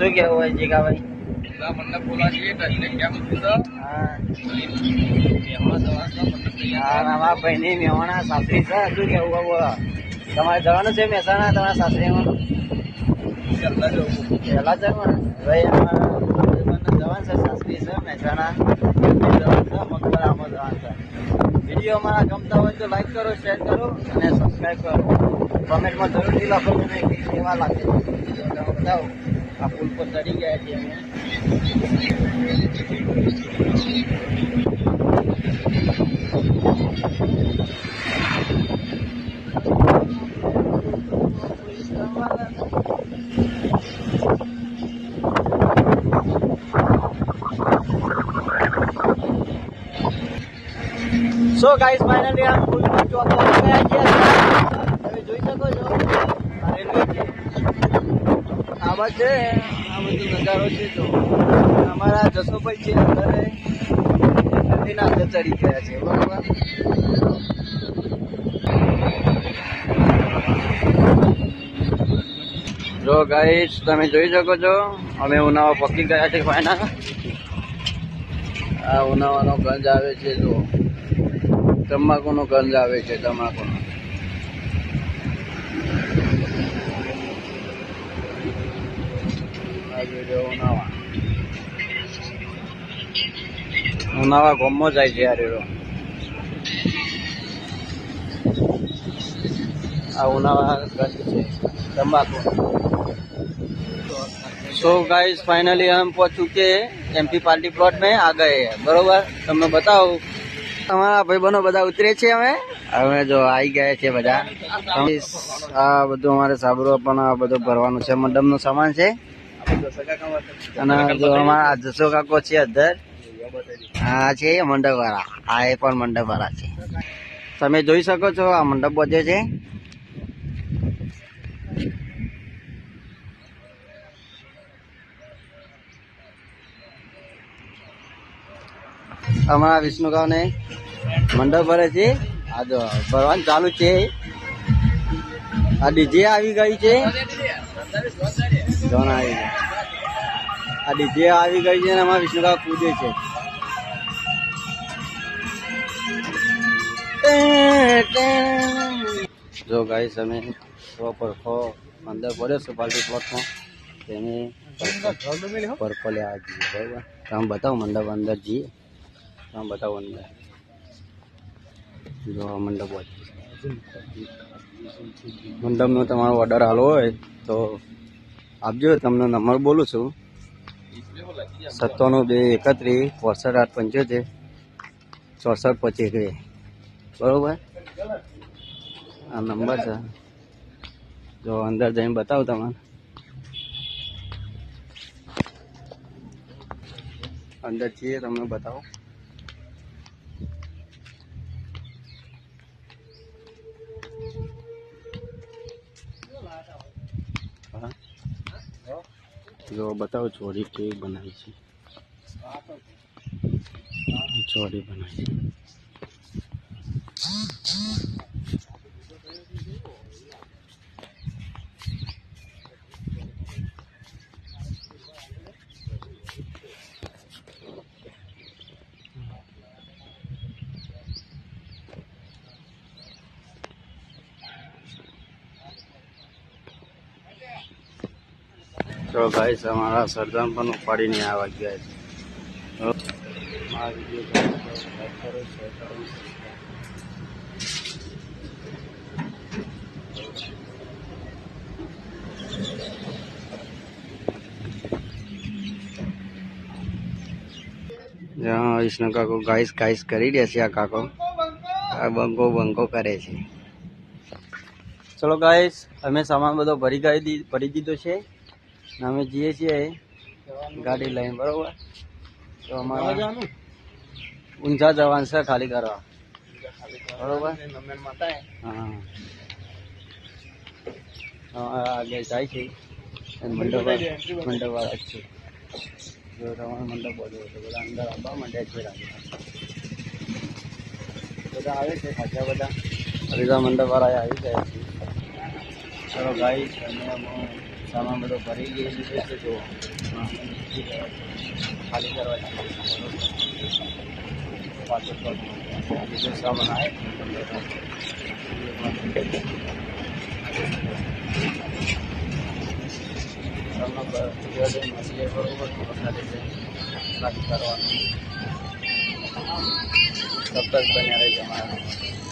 શું કેવું હોય જીગાભાઈ? મંડપ બોલા છીએ કેમ અમારા ભાઈની મેવાણા સાસરી છે. શું કેવું હોય બોલો? તમારે જવાનું છે મહેસાણા તમારા સાસરીમાં? પહેલા જવાનું ભાઈ અમારા જવાનું છે સાસરી છે મહેસાણા મકબરામાં જવાનું છે. વિડીયો અમારા ગમતા હોય તો લાઈક કરો, શેર કરો અને સબસ્ક્રાઈબ કરો. કોમેન્ટમાં જરૂરથી લખો તમે કેવા લાગે બતાવો. આ પુલ પર ચડી ગયા છીએ અમે. સો ગાઈસ ફાઇનલી આ પુલ પર ચોકવા ગયા છીએ. તમે જોઈ શકો છો આ રેલવે છે. આવા છે આ બધું નજારો છે. જો અમારા જસોભાઈ છે અત્યારે નદીના અંદર ચડી ગયા છે. બરોબર. જો ગાઈસ તમે જોઈ શકો છો અમે ઉનાવા પકી ગયા છે. ફાઇનલ આ ઉનાવાનો ગંજ આવે છે. જો તમાકુનો ગંજ આવે છે. તમાકુનો ઉનાવા ગામમાં જાય છે. યાર આ ઉનાવા ગંજ છે तंबाकू। सो गाइस फाइनली हम पहुंच चुके हैं एमपी पार्टी प्लॉट में आ गए हैं। बरोबर તમને બતાવું અમારા ભાઈબંધો બધા ઉતરે છે। અમે જો આવી ગયા છે બધા। આ બધું અમારે સાબરો પણ આ બધું ભરવાનું છે। મંડપનો સામાન છે અને જો અમારા જસો કાકો છે અધર આ છે મંડપ વાળા। આ એ પણ મંડપ વાળા છે। તમે જોઈ શકો છો આ મંડપ બધે છે। हमारा विष्णु गाँव ने मंडप भरे छे। आ जो भरवान चालू छे। आ डीजे आवी गई छे। जोन आवी गई। आ डीजे आवी गई छे ने हमारा विष्णु गाँव कूदे छे। जो गाइस हमें सो पर खो अंदर भरे सो पार्टी प्लॉट में तेने पर्पल आ गई। बराबर तो हम बताओ मंडप अंदर जी हम बताओ अंदर जो मंडप मंडप में तमारो ऑर्डर आलो होय तो आपजो। तमने नंबर बोलू छू 97 2 31 65 8 65 25। बरोबर आ नंबर है जो अंदर जाइन बताओ तमारे अंदर चाहिए तमने बताओ। जो बताओ चोरी के बनाई थी। चोरी बनाई थी। तो गाइस हमारा सरदार पर उपाड़ी नहीं आवा गया है। जहाँ विष्णु काको गाइस गाइस करी दे आ काको आ बंको बंको करे छे। चलो गाइस हमें सामान बधो भरी दीधो छे। અમે જઈએ છીએ ગાડી લઈને। બરોબર તો અમારા ઊંઝા જવાનું છે ખાલી કરવા। બરોબર હા આગળ જાય છે મંડપવાળા જ છે। જો તમારો મંડપ બધો તો બધા અંદર આવવા માંડ્યા છે। બધા આવે છે ખાસા બધા। હરિદા મંડપવાળા આવી ગયા છે। ચલો ગાઈસ અમે સામાન બધો ભરી ગયેલું છે જો ખાલી કરવા પાછો બીજો સામાન આવે ખાલી કરવાનું તબ તક બન્યા રહી જમાના